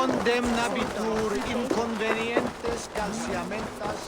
condemnabitur inconvenientes calciamentas.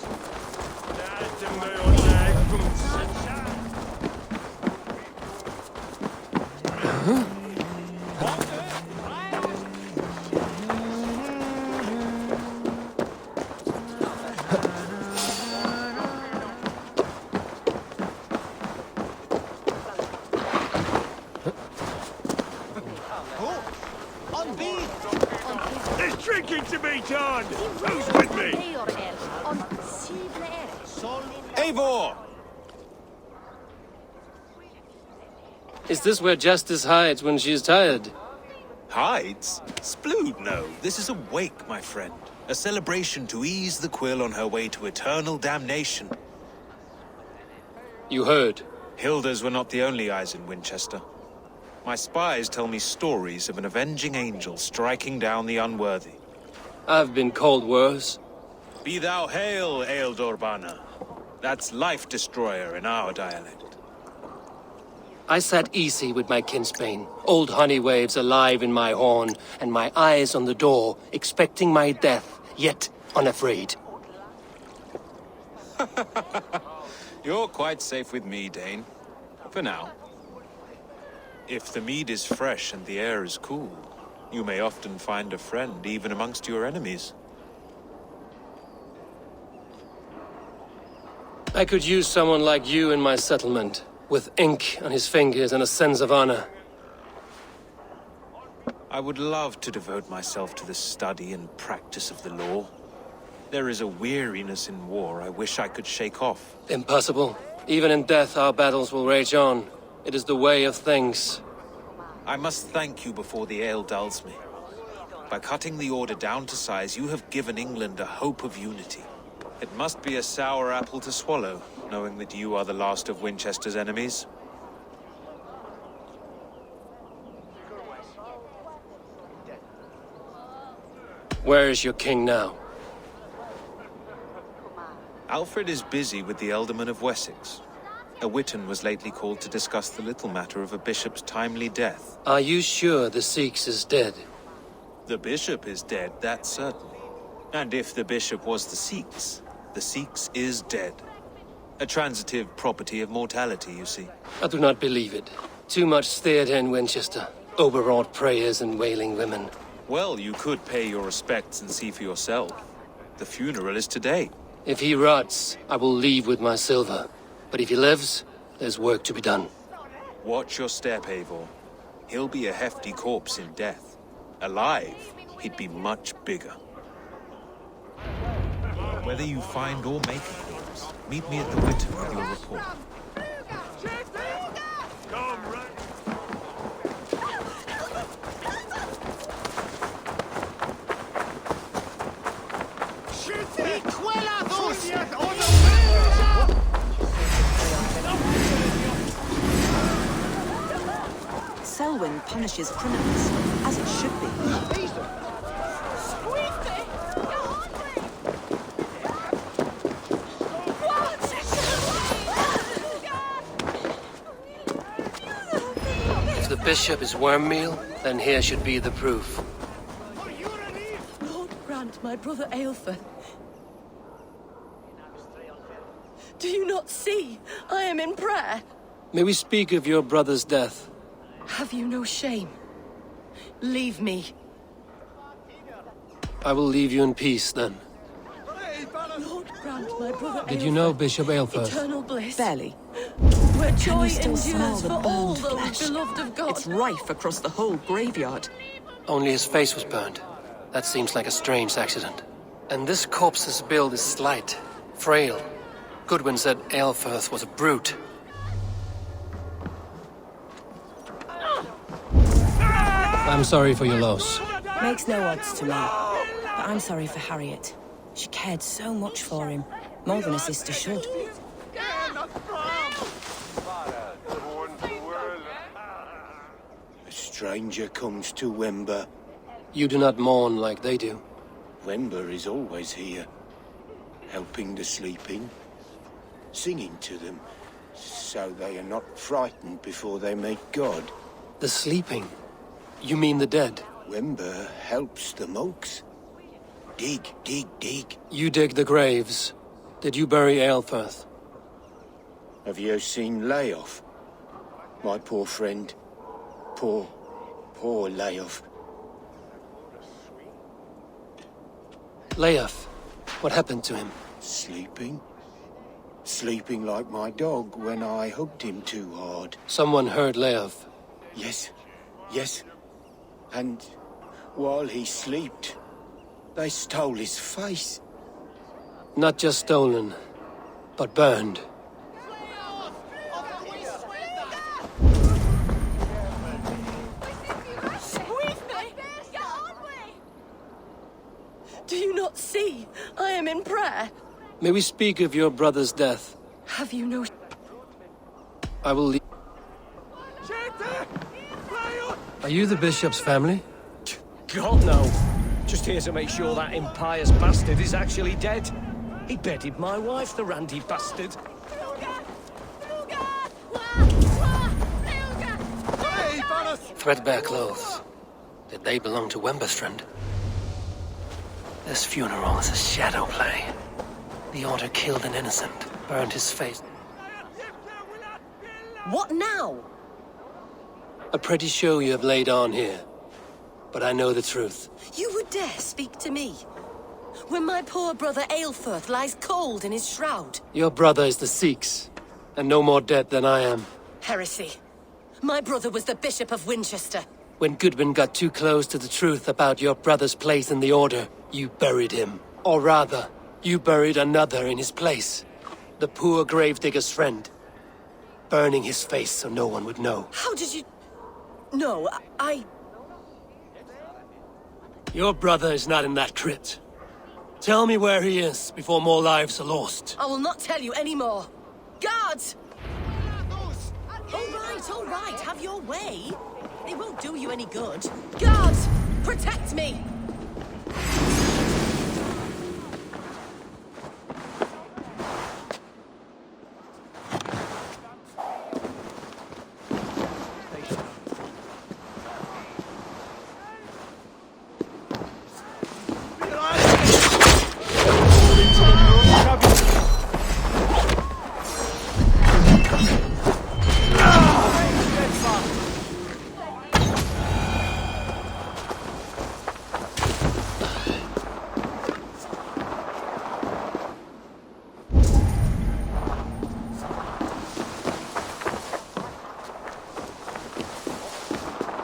There's drinking to be done! Who's with me? Eivor! Is this where Justice hides when she's tired? Hides? Splood, no. This is a wake, my friend. A celebration to ease the quill on her way to eternal damnation. You heard. Hilda's were not the only eyes in Winchester. My spies tell me stories of an avenging angel striking down the unworthy. I've been called worse. Be thou hail, Eildorbana. That's Life Destroyer in our dialect. I sat easy with my kinsbane, old honey waves alive in my horn, and my eyes on the door, expecting my death, yet unafraid. You're quite safe with me, Dane. For now. If the mead is fresh and the air is cool, you may often find a friend even amongst your enemies. I could use someone like you in my settlement, with ink on his fingers and a sense of honor. I would love to devote myself to the study and practice of the law. There is a weariness in war I wish I could shake off. Impossible. Even in death our battles will rage on. It is the way of things. I must thank you before the ale dulls me. By cutting the order down to size, you have given England a hope of unity. It must be a sour apple to swallow, knowing that you are the last of Winchester's enemies. Where is your king now? Alfred is busy with the Ealdorman of Wessex. A witan was lately called to discuss the little matter of a bishop's timely death. Are you sure the Sikhs is dead? The bishop is dead, that's certain. And if the bishop was the Sikhs is dead. A transitive property of mortality, you see. I do not believe it. Too much theatre in Winchester. Overwrought prayers and wailing women. Well, you could pay your respects and see for yourself. The funeral is today. If he rots, I will leave with my silver. But if he lives, there's work to be done. Watch your step, Eivor. He'll be a hefty corpse in death. Alive, he'd be much bigger. Whether you find or make a corpse, meet me at the witan with your report. Selwyn punishes criminals, as it should be. If the bishop is worm meal, then here should be the proof. Lord grant my brother Aelfer. Do you not see? I am in prayer. May we speak of your brother's death? Have you no shame? Leave me. I will leave you in peace, then. Lord grant my brother Did you know Aelfer Bishop Aelfer? eternal bliss. Barely. Where joy you still smell endures the for all burned those flesh? beloved of God. It's rife across the whole graveyard. Only his face was burned. That seems like a strange accident. And this corpse's build is slight, frail. Goodwin said Aelfirth was a brute. I'm sorry for your loss. Makes no odds to me. But I'm sorry for Harriet. She cared so much for him. More than a sister should. A stranger comes to Wember. You do not mourn like they do. Wember is always here, helping the sleeping, singing to them, so they are not frightened before they meet God. The sleeping? You mean the dead? Wember helps the monks. Dig, dig, dig. You dig the graves. Did you bury Aelfirth? Have you seen Layoff? My poor friend. Poor Layoff. Leof, what happened to him? Sleeping? Sleeping like my dog when I hugged him too hard. Someone heard Leof. Yes, yes. And while he slept, they stole his face. Not just stolen, but burned. Do you not see? I am in prayer. May we speak of your brother's death? Have you no... I will leave. Are you the bishop's family? God, no. Just here to make sure that impious bastard is actually dead. He bedded my wife, the randy bastard. Threadbare clothes. Did they belong to Wemberstrand? This funeral is a shadow play. The Order killed an innocent, burned his face. What now? A pretty show you have laid on here. But I know the truth. You would dare speak to me? When my poor brother Aelfirth lies cold in his shroud. Your brother is the Sikhs, and no more dead than I am. Heresy. My brother was the Bishop of Winchester. When Goodwin got too close to the truth about your brother's place in the Order, you buried him. Or rather, you buried another in his place. The poor gravedigger's friend. Burning his face so no one would know. How did you... No, I... Your brother is not in that crypt. Tell me where he is before more lives are lost. I will not tell you anymore. Guards! All right, have your way. It won't do you any good. Guards, protect me!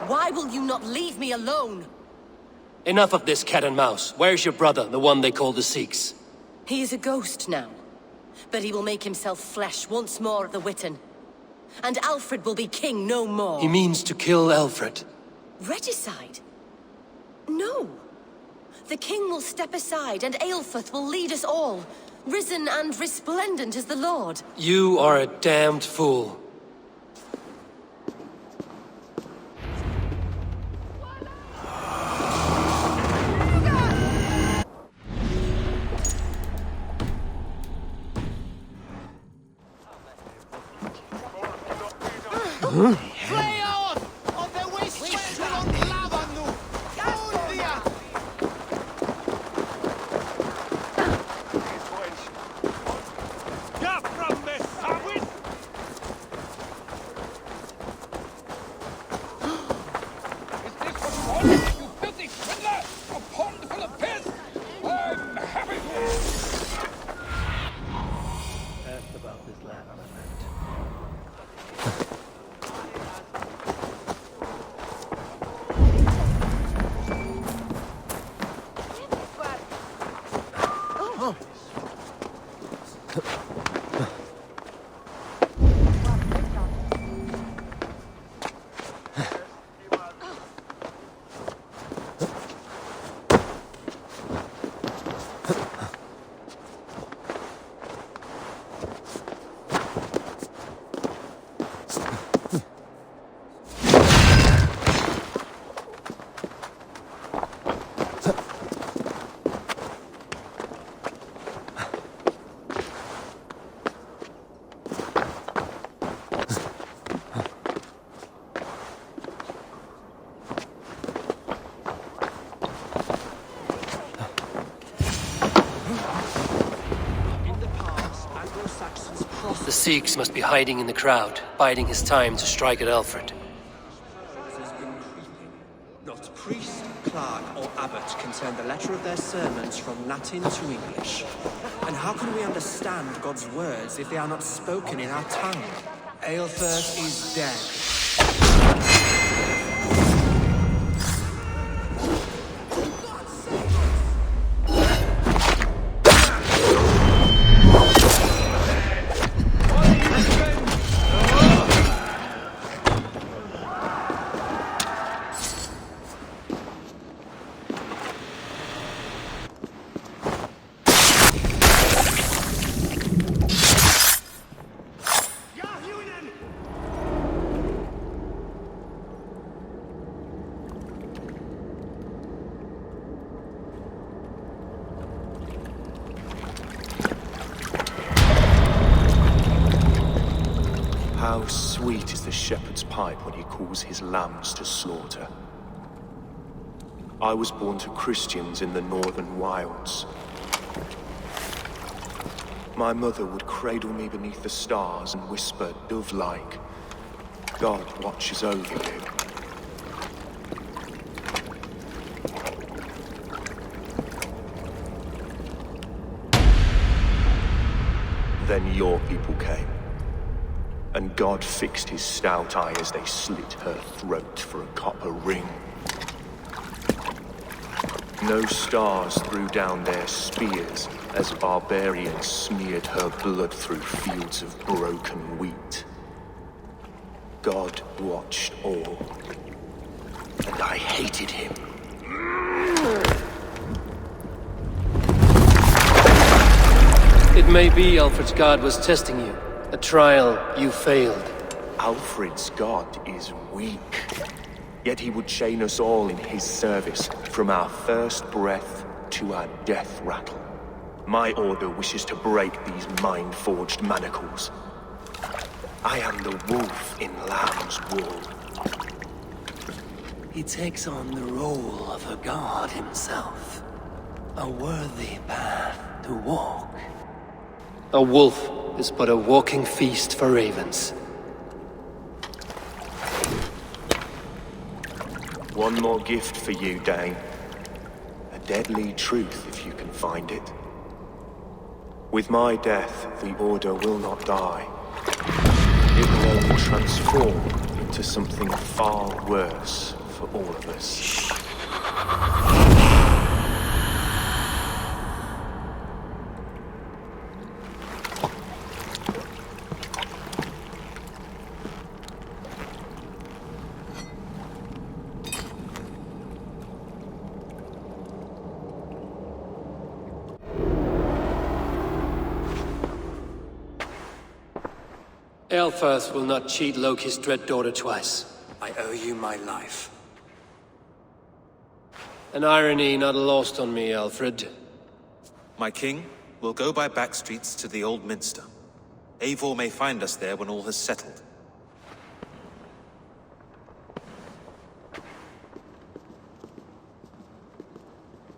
Why will you not leave me alone? Enough of this cat and mouse. Where's your brother, the one they call the Sikhs? He is a ghost now, but he will make himself flesh once more at the Witten. And Alfred will be king no more. He means to kill Alfred. Regicide? No. The king will step aside and Aelfirth will lead us all, risen and resplendent as the Lord. You are a damned fool. Siegs must be hiding in the crowd, biding his time to strike at Alfred. Not priest, clerk, or abbot can turn the letter of their sermons from Latin to English. And how can we understand God's words if they are not spoken in our tongue? Aelfirth is dead. How sweet is the shepherd's pipe when he calls his lambs to slaughter. I was born to Christians in the northern wilds. My mother would cradle me beneath the stars and whisper, dove-like, God watches over you. Then your people came. And God fixed his stout eye as they slit her throat for a copper ring. No stars threw down their spears as barbarians smeared her blood through fields of broken wheat. God watched all, and I hated him. It may be Alfred's god was testing you. A trial you failed. Alfred's god is weak. Yet he would chain us all in his service, from our first breath to our death rattle. My order wishes to break these mind-forged manacles. I am the wolf in lamb's wool. He takes on the role of a god himself. A worthy path to walk. A wolf is but a walking feast for ravens. One more gift for you, Dane. A deadly truth, if you can find it. With my death, the Order will not die. It will only transform into something far worse for all of us. Aelfirth will not cheat Loki's dread daughter twice. I owe you my life. An irony not lost on me, Alfred. My king, we'll go by back streets to the Old Minster. Eivor may find us there when all has settled.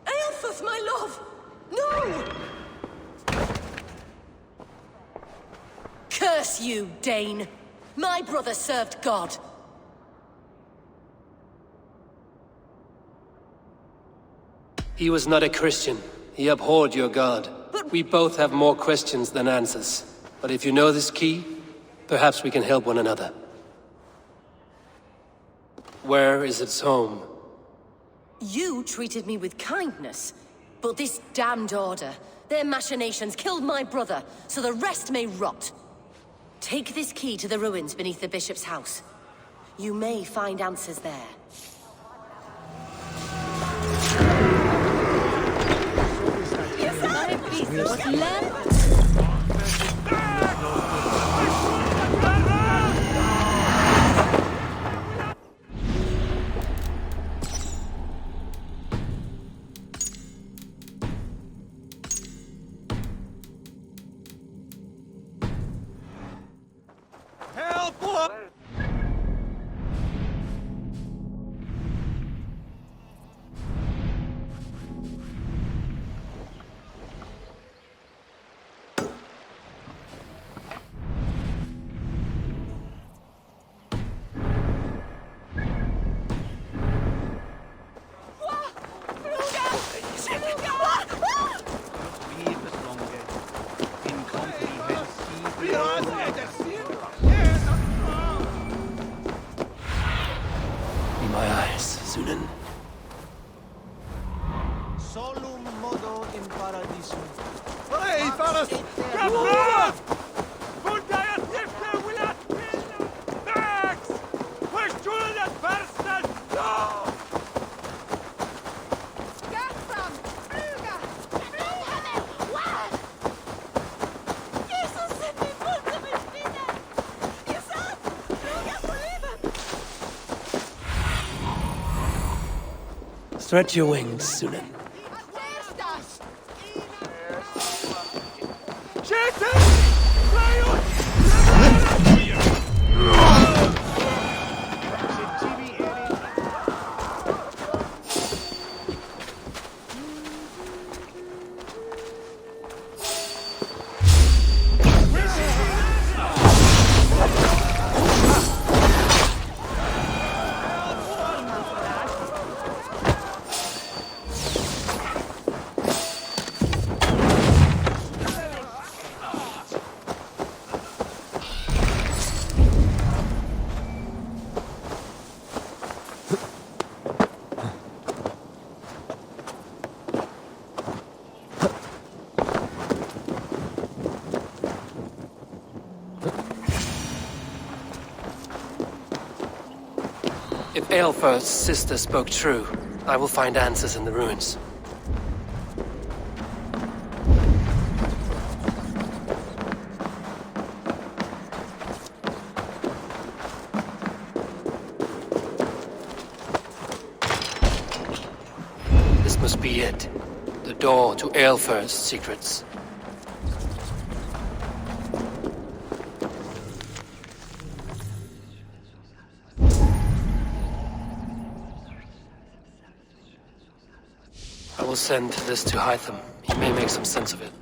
Aelfirth, my love! No! Curse you, Dane! My brother served God. He was not a Christian. He abhorred your god. But we both have more questions than answers. But if you know this key, perhaps we can help one another. Where is its home? You treated me with kindness. But this damned Order, their machinations killed my brother, so the rest may rot. Take this key to the ruins beneath the bishop's house. You may find answers there. Stretch your wings, Sunan. If Eilfir's sister spoke true, I will find answers in the ruins. This must be it. The door to Eilfir's secrets. I will send this to Hytham. He may make some sense of it.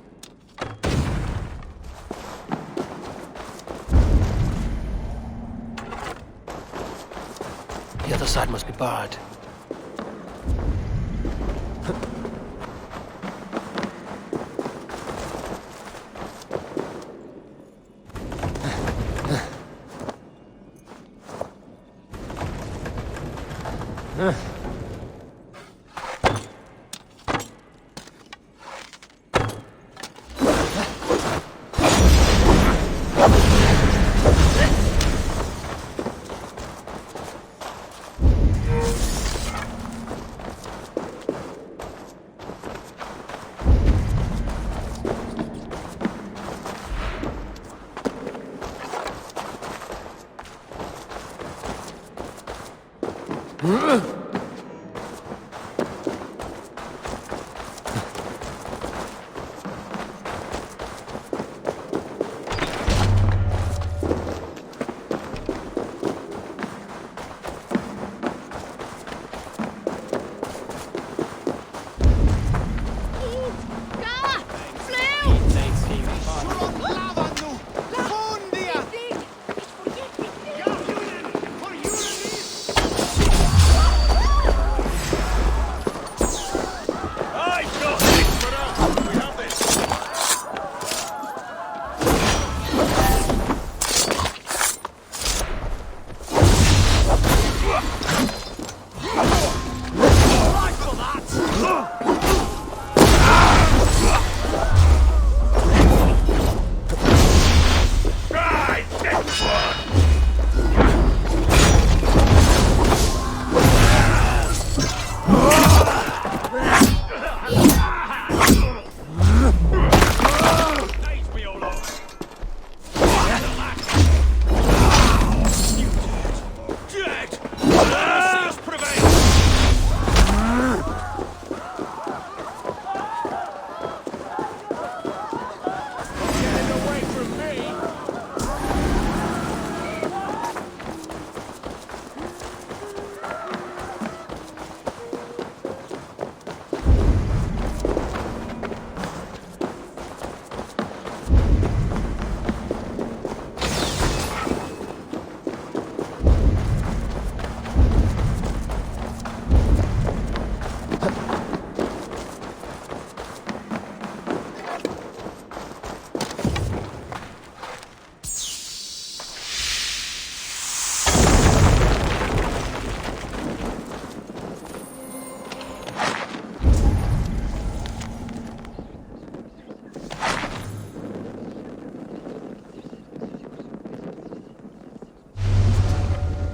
The other side must be barred.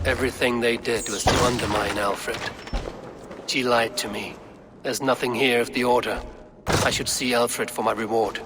Everything they did was to undermine Alfred. She lied to me. There's nothing here of the Order. I should see Alfred for my reward.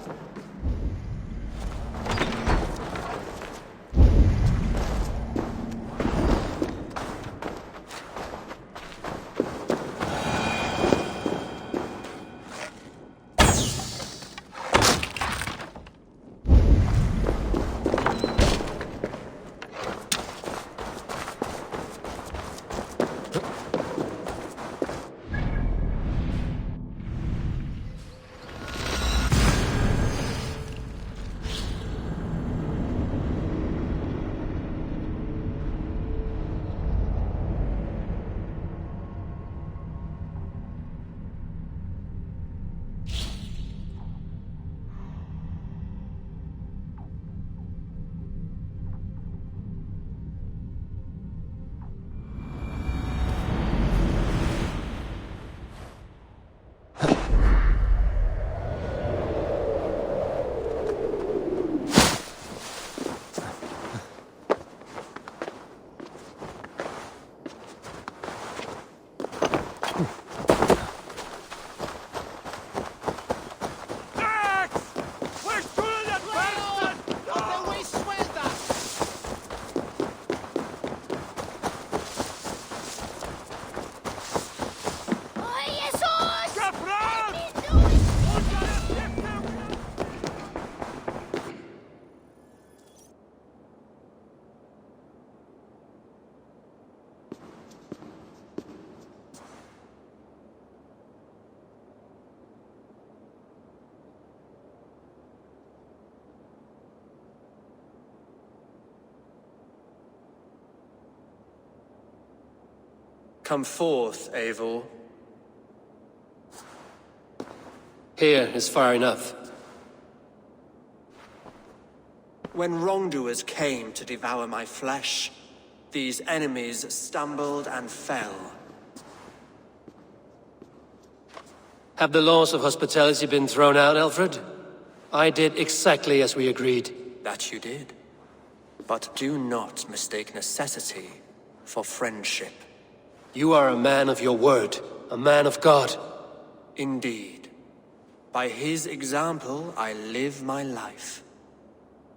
Come forth, Eivor. Here is far enough. When wrongdoers came to devour my flesh, these enemies stumbled and fell. Have the laws of hospitality been thrown out, Alfred? I did exactly as we agreed. That you did. But do not mistake necessity for friendship. You are a man of your word, a man of God. Indeed. By his example, I live my life.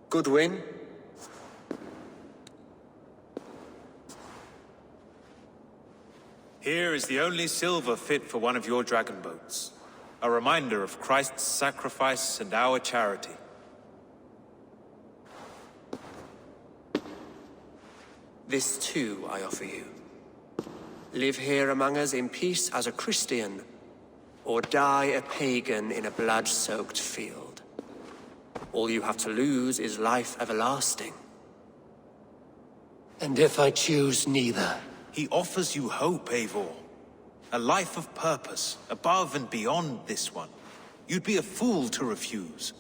Goodwin? Here is the only silver fit for one of your dragon boats. A reminder of Christ's sacrifice and our charity. This too I offer you. Live here among us in peace as a Christian, or die a pagan in a blood-soaked field. All you have to lose is life everlasting. And if I choose neither? He offers you hope, Eivor. A life of purpose, above and beyond this one. You'd be a fool to refuse.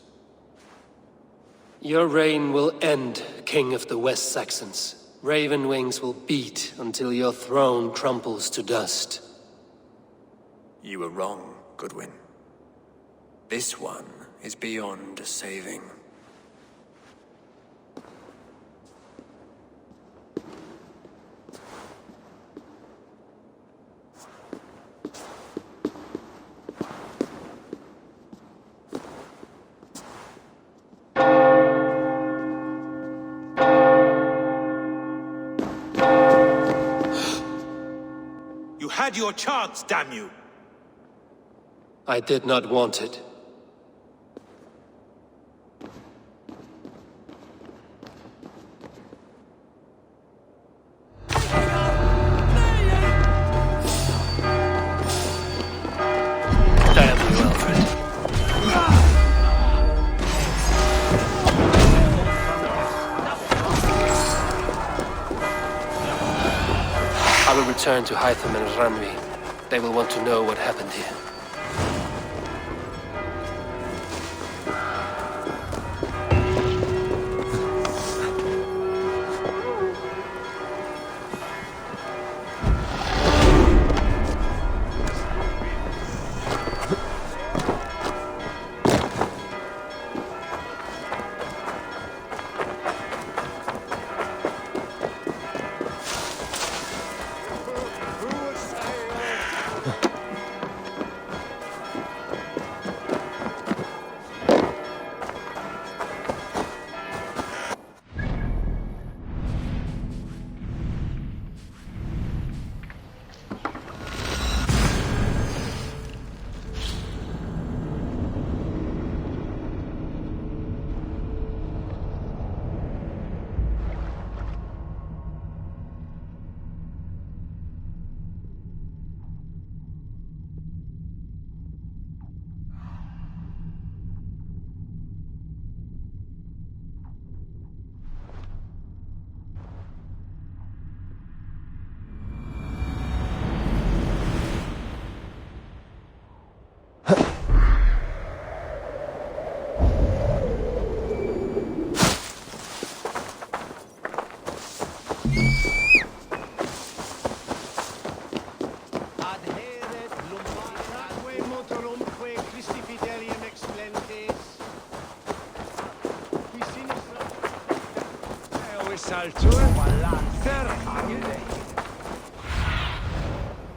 Your reign will end, King of the West Saxons. Raven wings will beat until your throne crumples to dust. You were wrong, Goodwin. This one is beyond saving. You had your chance, damn you! I did not want it. Damn you, Alfred. I will return to Hytham and Ranvi. They will want to know what happened here.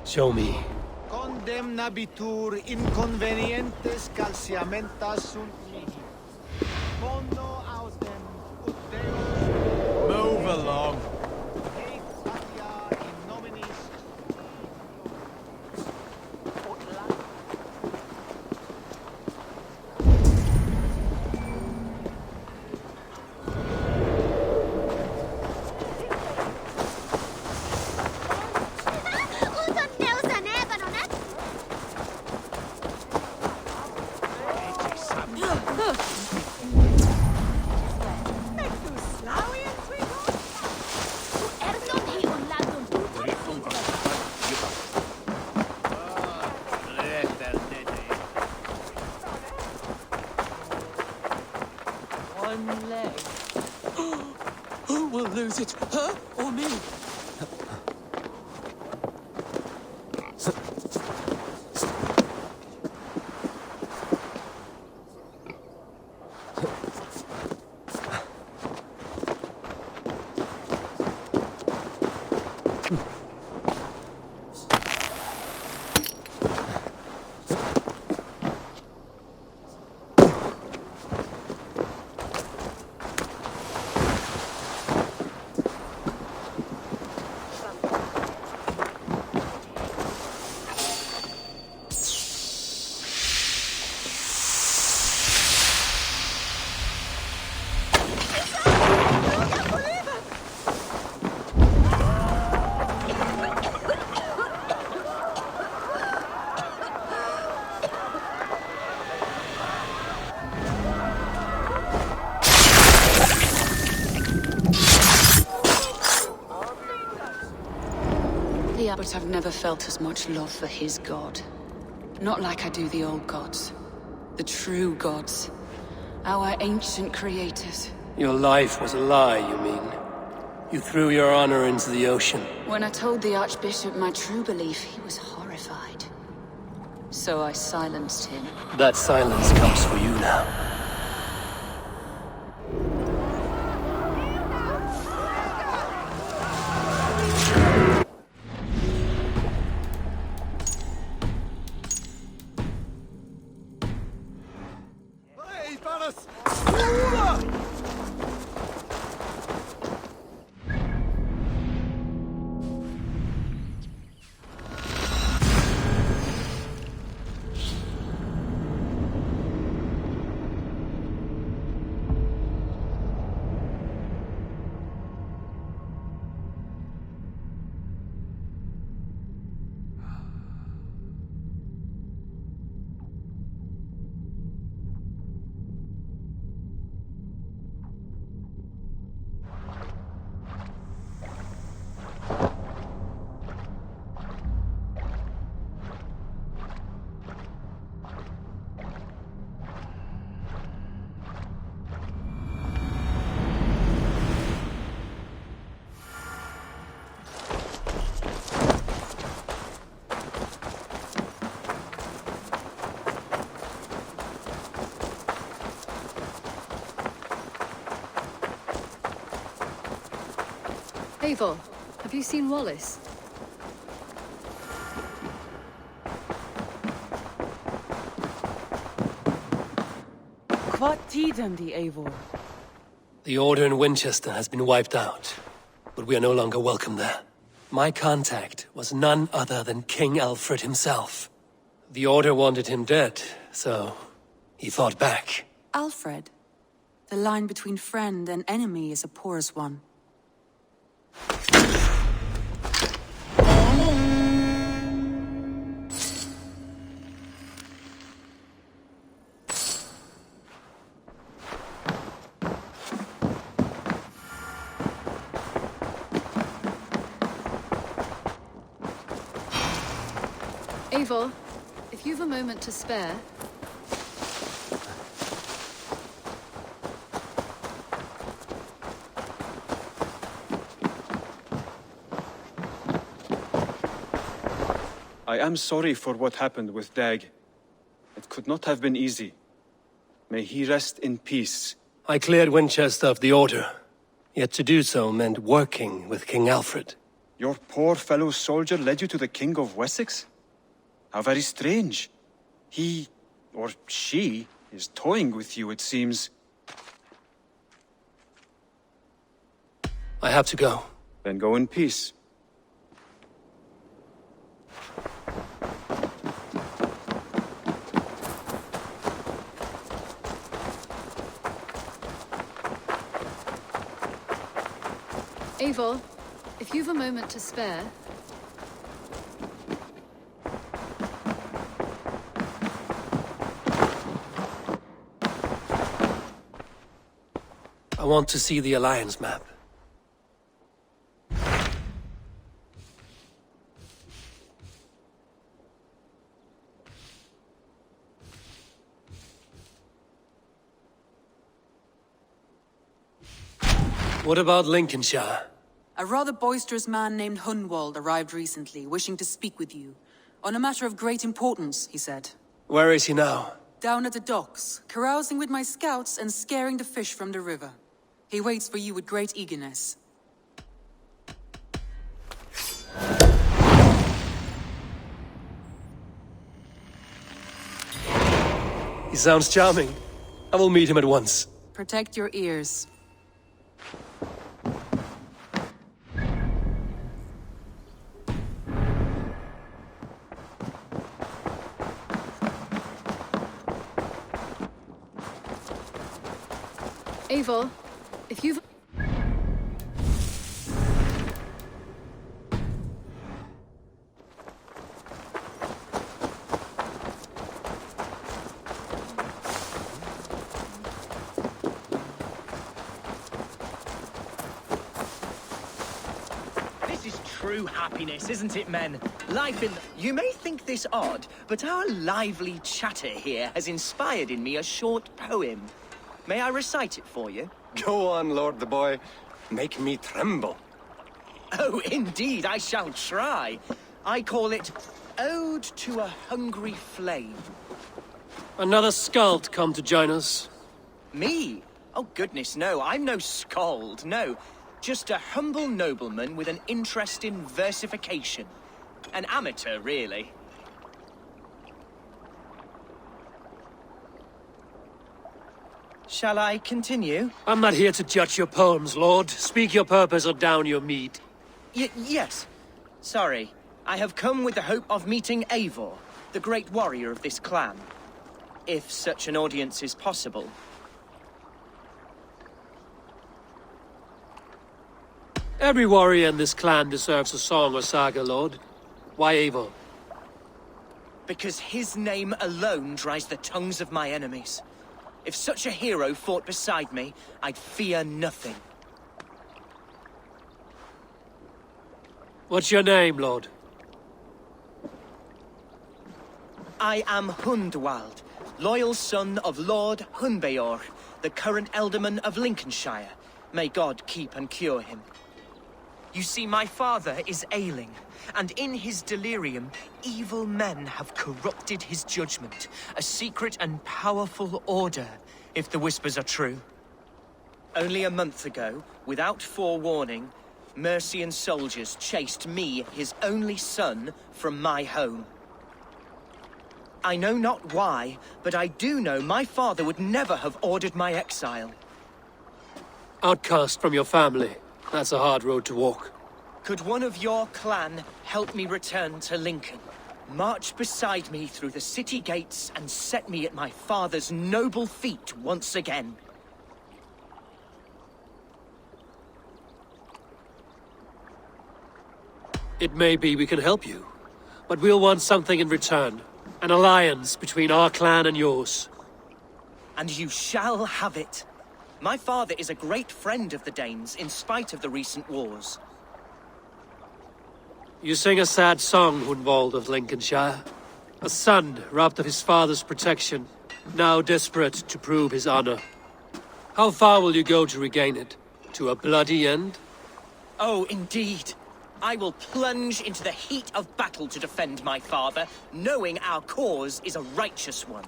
Show me. Condemnabitur inconvenientes calciamentas sunt mihi. Mondo autem ut Deus. Move along. Et satia in nominis. will lose it, her or me. But I've never felt as much love for his god. Not like I do the old gods. The true gods. Our ancient creators. Your life was a lie, you mean? You threw your honor into the ocean. When I told the Archbishop my true belief, he was horrified. So I silenced him. That silence comes for you now. Eivor, have you seen Wallace? What did the Eivor? The Order in Winchester has been wiped out, but we are no longer welcome there. My contact was none other than King Alfred himself. The Order wanted him dead, so he fought back. Alfred. The line between friend and enemy is a porous one. Eivor, if you've a moment to spare... I am sorry for what happened with Dag. It could not have been easy. May he rest in peace. I cleared Winchester of the Order. Yet to do so meant working with King Alfred. Your poor fellow soldier led you to the King of Wessex? How very strange. He, or she, is toying with you, it seems. I have to go. Then go in peace. Eivor, if you've a moment to spare... I want to see the Alliance map. What about Lincolnshire? A rather boisterous man named Hunwald arrived recently, wishing to speak with you. On a matter of great importance, he said. Where is he now? Down at the docks, carousing with my scouts and scaring the fish from the river. He waits for you with great eagerness. He sounds charming. I will meet him at once. Protect your ears. Eivor, if you've... This is true happiness, isn't it, men? Life in... You may think this odd, but our lively chatter here has inspired in me a short poem. May I recite it for you? Go on, Lord the Boy. Make me tremble. Oh, indeed, I shall try. I call it Ode to a Hungry Flame. Another skald come to join us. Me? Oh, goodness, no. I'm no skald, no. Just a humble nobleman with an interest in versification. An amateur, really. Shall I continue? I'm not here to judge your poems, Lord. Speak your purpose or down your meat. Yes. Sorry. I have come with the hope of meeting Eivor, the great warrior of this clan. If such an audience is possible. Every warrior in this clan deserves a song or saga, Lord. Why Eivor? Because his name alone dries the tongues of my enemies. If such a hero fought beside me, I'd fear nothing. What's your name, Lord? I am Hundwald, loyal son of Lord Hunbeor, the current Elderman of Lincolnshire. May God keep and cure him. You see, my father is ailing, and in his delirium, evil men have corrupted his judgment. A secret and powerful order, if the whispers are true. Only a month ago, without forewarning, Mercian soldiers chased me, his only son, from my home. I know not why, but I do know my father would never have ordered my exile. Outcast from your family. That's a hard road to walk. Could one of your clan help me return to Lincoln? March beside me through the city gates and set me at my father's noble feet once again. It may be we can help you, but we'll want something in return. An alliance between our clan and yours. And you shall have it. My father is a great friend of the Danes, in spite of the recent wars. You sing a sad song, Hunwald of Lincolnshire. A son robbed of his father's protection, now desperate to prove his honor. How far will you go to regain it? To a bloody end? Oh, indeed. I will plunge into the heat of battle to defend my father, knowing our cause is a righteous one.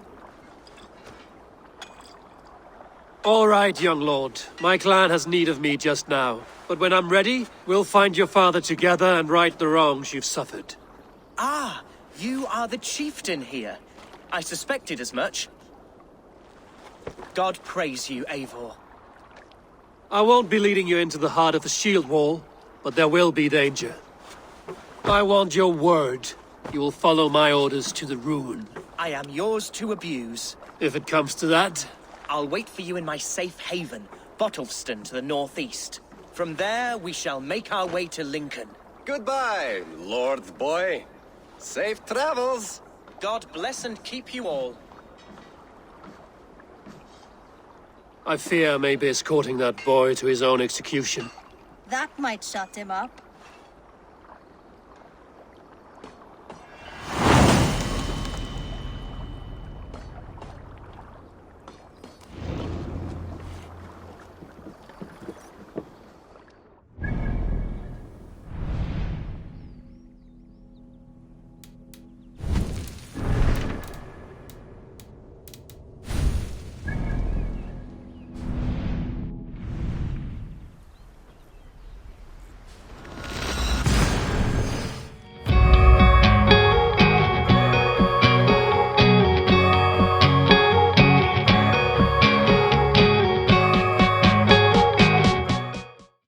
All right, young lord. My clan has need of me just now. But when I'm ready, we'll find your father together and right the wrongs you've suffered. Ah, you are the chieftain here. I suspected as much. God praise you, Eivor. I won't be leading you into the heart of the shield wall, but there will be danger. I want your word. You will follow my orders to the ruin. I am yours to abuse. If it comes to that. I'll wait for you in my safe haven, Bottleston to the northeast. From there, we shall make our way to Lincoln. Goodbye, Lord Boy. Safe travels. God bless and keep you all. I fear I may be escorting that boy to his own execution. That might shut him up.